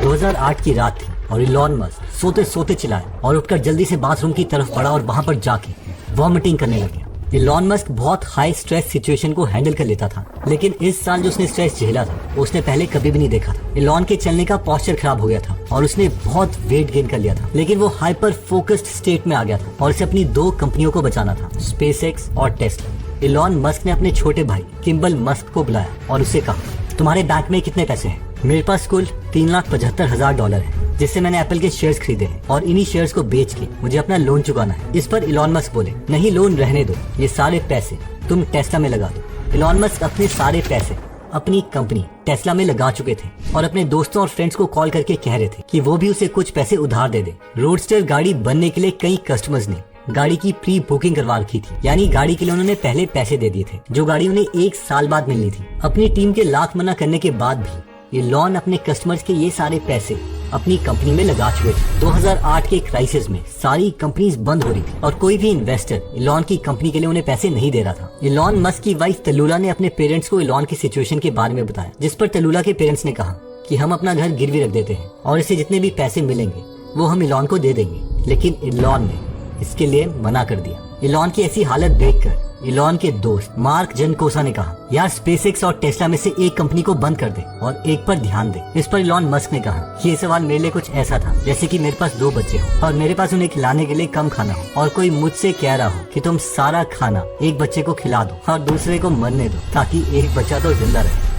2008 की रात थी और इलॉन मस्क सोते सोते चिल्लाया और उठकर जल्दी से बाथरूम की तरफ बढ़ा और वहां पर जाके वॉमिटिंग करने लगे। इलॉन मस्क बहुत हाई स्ट्रेस सिचुएशन को हैंडल कर लेता था, लेकिन इस साल जो उसने स्ट्रेस झेला था उसने पहले कभी भी नहीं देखा था। इलॉन के चलने का पोस्चर खराब हो गया था और उसने बहुत वेट गेन कर लिया था, लेकिन वो हाइपर फोकस्ड स्टेट में आ गया था और उसे अपनी 2 कंपनियों को बचाना था, स्पेसएक्स और टेस्ला। इलॉन मस्क ने अपने छोटे भाई किम्बल मस्क को बुलाया और उससे कहा, तुम्हारे बैंक में कितने पैसे हैं? मेरे पास कुल $3,75,000 है, जिससे मैंने एप्पल के शेयर्स खरीदे हैं और इन्हीं शेयर्स को बेच के मुझे अपना लोन चुकाना है। इस पर इलॉन मस्क बोले, नहीं, लोन रहने दो, ये सारे पैसे तुम टेस्ला में लगा दो। इलॉन मस्क अपने सारे पैसे अपनी कंपनी टेस्ला में लगा चुके थे और अपने दोस्तों और फ्रेंड्स को कॉल करके कह रहे थे कि वो भी उसे कुछ पैसे उधार दे दे। रोडस्टर गाड़ी बनने के लिए कई कस्टमर्स ने गाड़ी की प्री बुकिंग करवा रखी थी, यानी गाड़ी के लिए उन्होंने पहले पैसे दे दिए थे, जो गाड़ी उन्हें 1 साल बाद मिलनी थी। अपनी टीम के लाख मना करने के बाद भी इलॉन अपने कस्टमर्स के ये सारे पैसे अपनी कंपनी में लगा चुके थे। 2008 के क्राइसिस में सारी कंपनीज बंद हो रही थी और कोई भी इन्वेस्टर इलॉन की कंपनी के लिए उन्हें पैसे नहीं दे रहा था। इलॉन मस्क की वाइफ तलुला ने अपने पेरेंट्स को इलॉन की सिचुएशन के बारे में बताया, जिस पर तलुला के पेरेंट्स ने कहा कि हम अपना घर गिरवी रख देते हैं और इससे जितने भी पैसे मिलेंगे वो हम इलॉन को दे देंगे, लेकिन इलॉन ने इसके लिए मना कर दिया। इलॉन की ऐसी हालत देखकर इलॉन के दोस्त मार्क जनकोसा ने कहा, यार स्पेसएक्स और टेस्ला में से एक कंपनी को बंद कर दे और एक पर ध्यान दे। इस पर इलॉन मस्क ने कहा, ये सवाल मेरे लिए कुछ ऐसा था जैसे कि मेरे पास 2 बच्चे हो और मेरे पास उन्हें खिलाने के लिए कम खाना हो और कोई मुझसे कह रहा हो कि तुम सारा खाना एक बच्चे को खिला दो और दूसरे को मरने दो ताकि एक बच्चा तो जिंदा रहे।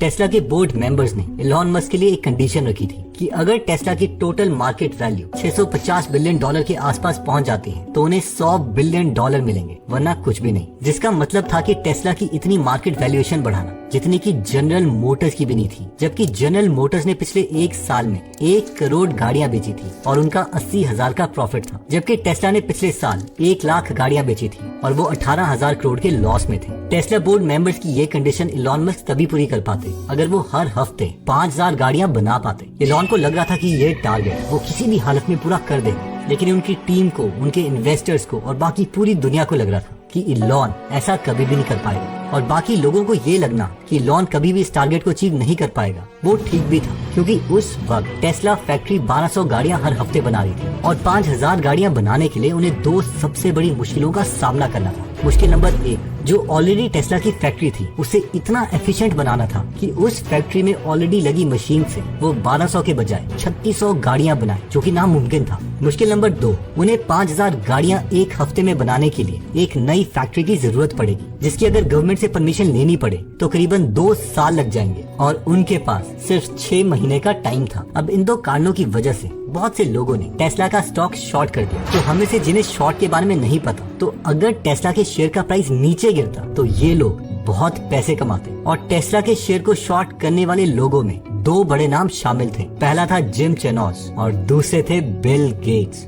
टेस्ला के बोर्ड मेंबर्स ने इलॉन मस्क के लिए एक कंडीशन रखी थी कि अगर टेस्ला की टोटल मार्केट वैल्यू $650 बिलियन के आसपास पहुंच जाती है तो उन्हें $100 बिलियन मिलेंगे, वरना कुछ भी नहीं। जिसका मतलब था कि टेस्ला की इतनी मार्केट वैल्यूएशन बढ़ाना जितनी की जनरल मोटर्स की भी नहीं थी, जबकि जनरल मोटर्स ने पिछले 1 साल में 1 करोड़ गाड़ियां बेची थी और उनका 80,000 का प्रॉफिट था, जबकि टेस्ला ने पिछले साल 1 लाख गाड़ियां बेची थी और वो 18,000 करोड़ के लॉस में थे। टेस्ला बोर्ड मेंबर्स की ये कंडीशन इलॉन मस्क तभी पूरी कर पाते अगर वो हर हफ्ते 5,000 गाड़ियां बना पाते। इलॉन को लग रहा था कि ये टारगेट वो किसी भी हालत में पूरा कर देंगे, लेकिन उनकी टीम को, उनके इन्वेस्टर्स को और बाकी पूरी दुनिया को लग रहा था कि इलॉन ऐसा कभी भी नहीं कर पाएगा और बाकी लोगों को ये लगना कि इलॉन कभी भी इस टारगेट को अचीव नहीं कर पाएगा, वो ठीक भी था, क्योंकि उस वक्त टेस्ला फैक्ट्री 1200 गाड़ियां हर हफ्ते बना रही थी और 5,000 गाड़ियां बनाने के लिए उन्हें 2 सबसे बड़ी मुश्किलों का सामना करना था। मुश्किल नंबर 1, जो ऑलरेडी टेस्ला की फैक्ट्री थी उसे इतना एफिशिएंट बनाना था कि उस फैक्ट्री में ऑलरेडी लगी मशीन से वो 1200 के बजाय 3600 गाड़ियां बनाए, जो कि नामुमकिन था। मुश्किल नंबर 2, उन्हें 5000 गाड़ियां एक हफ्ते में बनाने के लिए एक नई फैक्ट्री की जरूरत पड़ेगी, जिसकी अगर गवर्नमेंट से परमिशन लेनी पड़े तो करीबन 2 साल लग जाएंगे और उनके पास सिर्फ 6 महीने का टाइम था। अब इन 2 कारणों की वजह से बहुत से लोगों ने टेस्ला का स्टॉक शॉर्ट कर दिया। तो हमें से जिन्हें शॉर्ट के बारे में नहीं पता, तो अगर टेस्ला के शेयर का प्राइस नीचे गिरता तो ये लोग बहुत पैसे कमाते। और टेस्ला के शेयर को शॉर्ट करने वाले लोगों में 2 बड़े नाम शामिल थे। पहला था जिम चेनोस और दूसरे थे बिल गेट्स।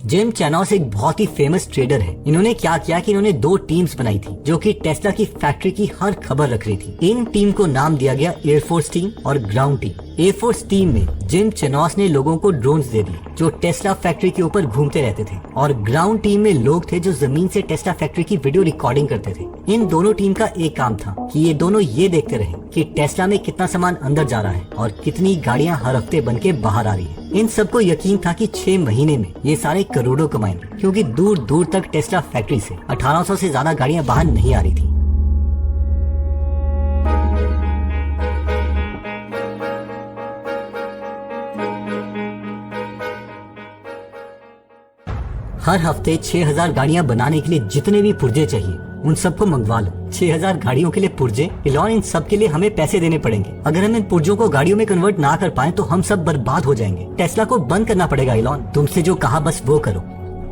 जिम चेनोस एक बहुत ही फेमस ट्रेडर है। इन्होंने क्या किया कि इन्होंने 2 टीम्स बनाई थी जो कि टेस्ला की फैक्ट्री की हर खबर रख रही थी। इन टीम को नाम दिया गया एयरफोर्स टीम और ग्राउंड टीम। एयरफोर्स टीम में जिम चेनोस ने लोगों को ड्रोन्स दे दिए जो टेस्ला फैक्ट्री के ऊपर घूमते रहते थे, और ग्राउंड टीम में लोग थे जो जमीन से टेस्ला फैक्ट्री की वीडियो रिकॉर्डिंग करते थे। इन दोनों टीम का एक काम था कि ये दोनों ये देखते रहे कि टेस्ला में कितना सामान अंदर जा रहा है और कितनी गाड़ियां हर हफ्ते बन के बाहर आ रही है। इन सबको यकीन था कि 6 महीने में ये सारे करोड़ों कमाएंगे, क्योंकि दूर दूर तक टेस्ला फैक्ट्री से 1800 से ज्यादा गाड़ियां बाहर नहीं आ रही थी। हर हफ्ते 6000 गाड़ियां बनाने के लिए जितने भी पुर्जे चाहिए उन सबको मंगवा लो। 6000 गाड़ियों के लिए पुर्जे। इलॉन, इन सब के लिए हमें पैसे देने पड़ेंगे। अगर हम इन पुर्जों को गाड़ियों में कन्वर्ट ना कर पाए तो हम सब बर्बाद हो जाएंगे। टेस्ला को बंद करना पड़ेगा। इलॉन, तुमसे जो कहा बस वो करो।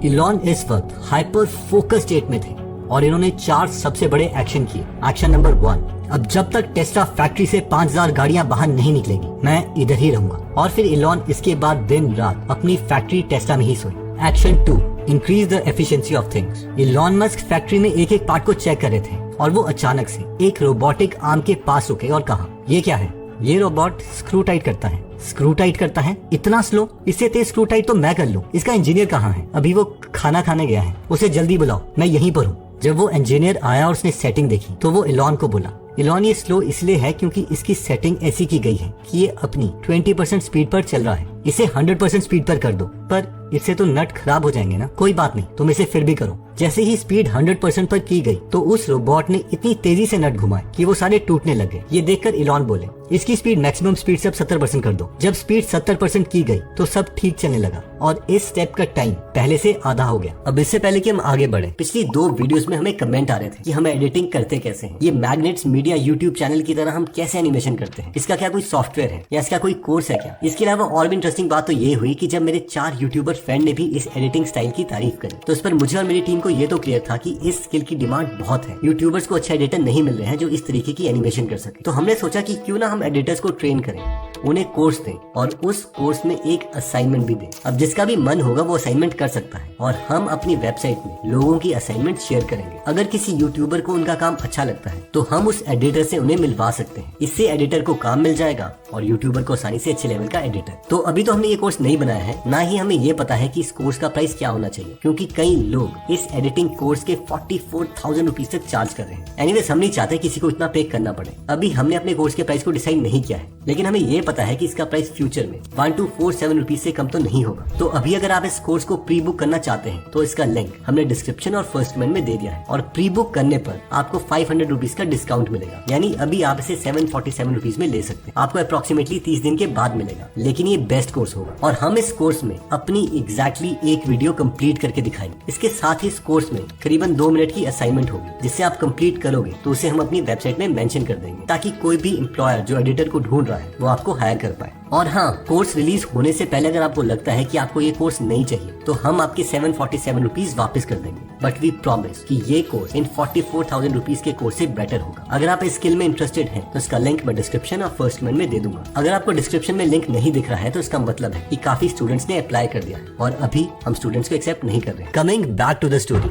इलॉन इस वक्त हाइपर फोकस स्टेट में थे और इन्होंने 4 सबसे बड़े एक्शन किए। एक्शन नंबर 1, अब जब तक टेस्ला फैक्ट्री से 5000 गाड़ियां बाहर नहीं निकलेगी मैं इधर ही रहूंगा। और फिर इलॉन इसके बाद दिन रात अपनी फैक्ट्री टेस्ला में ही सोई। Action 2, increase the efficiency of things. Elon Musk factory में एक एक पार्ट को चेक कर रहे थे और वो अचानक से एक रोबोटिक आर्म के पास रुके और कहा, ये क्या है? ये रोबोट स्क्रू टाइट करता है। स्क्रू टाइट करता है? इतना स्लो? इससे तेज स्क्रू टाइट तो मैं कर लूं। इसका इंजीनियर कहाँ है? अभी वो खाना खाने गया है, उसे जल्दी बुलाओ, मैं यहीं पर हूँ। जब वो इंजीनियर आया और उसने सेटिंग देखी तो वो इलॉन को बोला, इलॉन ये स्लो इसलिए है क्योंकि इसकी सेटिंग ऐसी की गई है कि ये अपनी 20% स्पीड पर चल रहा है। इसे 100% स्पीड पर कर दो। पर इससे तो नट खराब हो जाएंगे ना। कोई बात नहीं, तुम इसे फिर भी करो। जैसे ही स्पीड 100% पर की गई तो उस रोबोट ने इतनी तेजी से नट घुमाए कि वो सारे टूटने लगे। ये देखकर इलॉन बोले, इसकी स्पीड मैक्सिमम स्पीड से अब 70% कर दो। जब स्पीड 70% की गई तो सब ठीक चलने लगा और इस स्टेप का टाइम पहले से आधा हो गया। अब इससे पहले कि हम आगे बढ़े, पिछली 2 वीडियोस में हमें कमेंट आ रहे थे कि हम एडिटिंग करते कैसे हैं। ये मैग्नेट्स मीडिया यूट्यूब चैनल की तरह हम कैसे एनिमेशन करते हैं, इसका क्या कोई सॉफ्टवेयर है या इसका कोई कोर्स है क्या? इसके अलावा और भी इंटरेस्टिंग बात तो ये हुई कि जब मेरे 4 यूट्यूबर फ्रेंड ने भी इस एडिटिंग स्टाइल की तारीफ करी तो इस पर मुझे और मेरी टीम को ये तो क्लियर था कि इस स्किल की डिमांड बहुत है। यूट्यूबर्स को अच्छे एडिटर नहीं मिल रहे हैं जो इस तरीके की एनिमेशन कर सके। तो हमने सोचा कि क्यों ना हम एडिटर्स को ट्रेन करें, उन्हें कोर्स दें और उस कोर्स में एक असाइनमेंट भी दें। अब जिसका भी मन होगा वो असाइनमेंट कर सकता है और हम अपनी वेबसाइट में लोगों की असाइनमेंट शेयर करेंगे। अगर किसी यूट्यूबर को उनका काम अच्छा लगता है तो हम उस एडिटर से उन्हें मिलवा सकते हैं। इससे एडिटर को काम मिल जाएगा और यूट्यूबर को आसानी से अच्छे लेवल का एडिटर। तो अभी तो हमने ये कोर्स नहीं बनाया है, ना ही हमें ये पता है कि इस कोर्स का प्राइस क्या होना चाहिए, क्योंकि कई लोग इस एडिटिंग कोर्स के 44,000 रुपीज तक चार्ज कर रहे हैं। एनीवेज हम नहीं चाहते किसी को इतना पे करना पड़े। अभी हमने अपने कोर्स के प्राइस को डिसाइड नहीं किया है, लेकिन हमें ये पता है कि इसका प्राइस फ्यूचर में 1247 रुपीज से कम तो नहीं होगा। तो अभी अगर आप इस कोर्स को प्री बुक करना चाहते हैं तो इसका लिंक हमने डिस्क्रिप्शन और फर्स्ट कमेंट में दे दिया है और प्री बुक करने पर आपको 500 रुपीज का डिस्काउंट मिलेगा। यानी अभी आप इसे 747 रुपीज में ले सकते हैं। आपको अप्रोक्सीमेटली 30 दिन के बाद मिलेगा, लेकिन ये बेस्ट कोर्स होगा और हम इस कोर्स में अपनी एग्जैक्टली एक वीडियो कंप्लीट करके दिखाएंगे। इसके साथ ही इस कोर्स में करीबन 2 मिनट की असाइनमेंट होगी, जिससे आप कंप्लीट करोगे तो उसे हम अपनी वेबसाइट में मेंशन कर देंगे, ताकि कोई भी एम्प्लॉयर जो एडिटर को ढूंढ रहा है वो आपको हायर कर पाए। और हाँ, कोर्स रिलीज होने से पहले अगर आपको लगता है कि आपको ये कोर्स नहीं चाहिए तो हम आपके 747 रुपीज वापस कर देंगे, बट वी प्रॉमिस कि ये कोर्स इन 44,000 रुपीज के कोर्स से बेटर होगा। अगर आप इस स्किल में इंटरेस्टेड हैं तो इसका लिंक मैं डिस्क्रिप्शन और फर्स्ट कमेंट में दे दूंगा। अगर आपको डिस्क्रिप्शन में लिंक नहीं दिख रहा है तो इसका मतलब है कि काफी स्टूडेंट्स ने अप्लाई कर दिया और अभी हम स्टूडेंट्स को एक्सेप्ट नहीं कर रहे। Coming back to the story,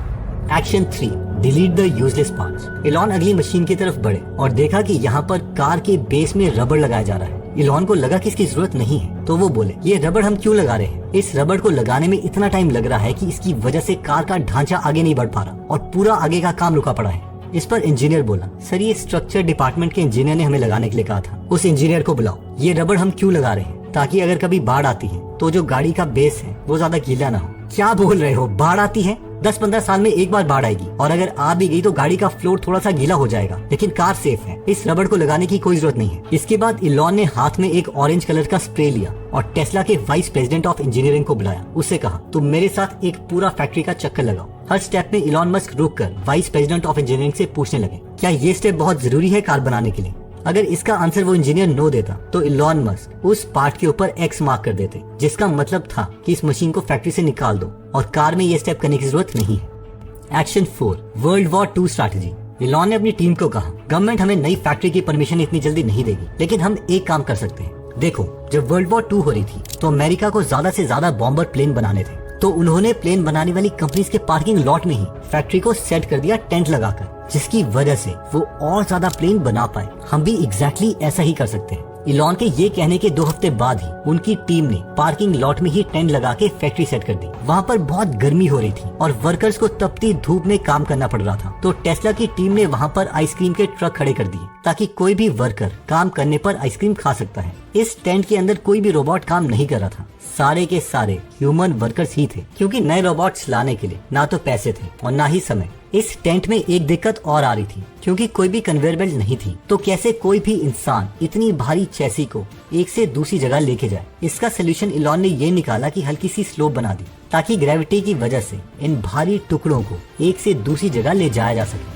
action 3, delete the useless parts. Elon अगली मशीन की तरफ बढ़े और देखा कि यहाँ पर कार के बेस में रबड़ लगाया जा रहा है। इलॉन को लगा कि इसकी जरूरत नहीं है, तो वो बोले, ये रबड़ हम क्यों लगा रहे हैं? इस रबड़ को लगाने में इतना टाइम लग रहा है कि इसकी वजह से कार का ढांचा आगे नहीं बढ़ पा रहा और पूरा आगे का काम रुका पड़ा है। इस पर इंजीनियर बोला, सर ये स्ट्रक्चर डिपार्टमेंट के इंजीनियर ने हमें लगाने के लिए कहा था। उस इंजीनियर को बुलाओ। ये रबड़ हम क्यों लगा रहे हैं? ताकि अगर कभी बाढ़ आती है तो जो गाड़ी का बेस है वो ज्यादा गीला ना हो। क्या बोल रहे हो? बाढ़ आती है? 10-15 साल में एक बार बाढ़ आएगी और अगर आ भी गई तो गाड़ी का फ्लोर थोड़ा सा गीला हो जाएगा, लेकिन कार सेफ है। इस रबड़ को लगाने की कोई जरूरत नहीं है। इसके बाद इलॉन ने हाथ में एक ऑरेंज कलर का स्प्रे लिया और टेस्ला के वाइस प्रेसिडेंट ऑफ इंजीनियरिंग को बुलाया। उससे कहा, तुम मेरे साथ एक पूरा फैक्ट्री का चक्कर लगाओ। हर स्टेप में इलॉन मस्क रुक कर वाइस प्रेसिडेंट ऑफ इंजीनियरिंग से पूछने लगे, क्या ये स्टेप बहुत जरूरी है कार बनाने के लिए? अगर इसका आंसर वो इंजीनियर नो देता तो इलॉन मस्क उस पार्ट के ऊपर एक्स मार्क कर देते, जिसका मतलब था कि इस मशीन को फैक्ट्री से निकाल दो और कार में ये स्टेप करने की जरूरत नहीं है। Action 4, world war 2 strategy. Elon ने अपनी टीम को कहा, गवर्नमेंट हमें नई फैक्ट्री की परमिशन इतनी जल्दी नहीं देगी, लेकिन हम एक काम कर सकते हैं। देखो, जब वर्ल्ड वॉर 2 हो रही थी तो अमेरिका को ज्यादा से ज्यादा बॉम्बर प्लेन बनाने थे, तो उन्होंने प्लेन बनाने वाली कंपनीज के पार्किंग लॉट में ही फैक्ट्री को सेट कर दिया टेंट लगाकर, जिसकी वजह से वो और ज्यादा प्लेन बना पाए। हम भी एग्जैक्टली ऐसा ही कर सकते हैं। इलॉन के ये कहने के 2 हफ्ते बाद ही उनकी टीम ने पार्किंग लॉट में ही टेंट लगा के फैक्ट्री सेट कर दी। वहाँ पर बहुत गर्मी हो रही थी और वर्कर्स को तपती धूप में काम करना पड़ रहा था, तो टेस्ला की टीम ने वहाँ पर आइसक्रीम के ट्रक खड़े कर दिए ताकि कोई भी वर्कर काम करने पर आइसक्रीम खा सकता है। इस टेंट के अंदर कोई भी रोबोट काम नहीं कर रहा था, सारे के सारे ह्यूमन वर्कर्स ही थे, क्योंकि नए रोबोट्स लाने के लिए ना तो पैसे थे और ना ही समय। इस टेंट में एक दिक्कत और आ रही थी, क्योंकि कोई भी कन्वेयर बेल्ट नहीं थी, तो कैसे कोई भी इंसान इतनी भारी चैसी को एक से दूसरी जगह लेके जाए। इसका सोल्यूशन इलॉन ने ये निकाला कि हल्की सी स्लोप बना दी, ताकि ग्रेविटी की वजह से इन भारी टुकड़ों को एक से दूसरी जगह ले जाया जा सके।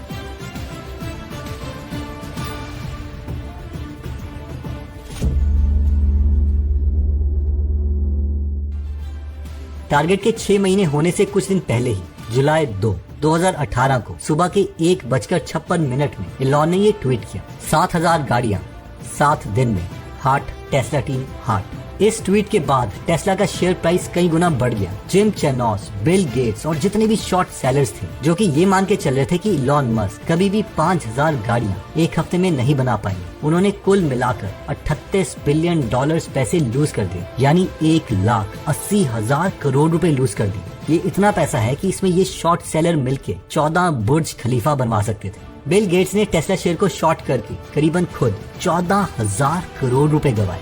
टारगेट के 6 महीने होने से कुछ दिन पहले ही जुलाई 2, 2018 को सुबह के 1:56 में इलॉन ने ये ट्वीट किया, 7,000 गाड़ियां 7 दिन में, हार्ट टेस्ला टीम हार्ट। इस ट्वीट के बाद टेस्ला का शेयर प्राइस कई गुना बढ़ गया। जिम चैनोस, बिल गेट्स और जितने भी शॉर्ट सेलर्स थे जो कि ये मान के चल रहे थे कि इलॉन मस्क कभी भी 5,000 गाड़ियां एक हफ्ते में नहीं बना पाएंगे, उन्होंने कुल मिलाकर $38 बिलियन पैसे लूज कर दिए, यानी 1,80,000 करोड़ रुपए लूज कर दिए। ये इतना पैसा है कि इसमें ये शॉर्ट सेलर मिलके 14 बुर्ज खलीफा बनवा सकते थे। बिल गेट्स ने टेस्ला शेयर को शॉर्ट करके करीबन खुद 14,000 करोड़ रुपए गंवाए।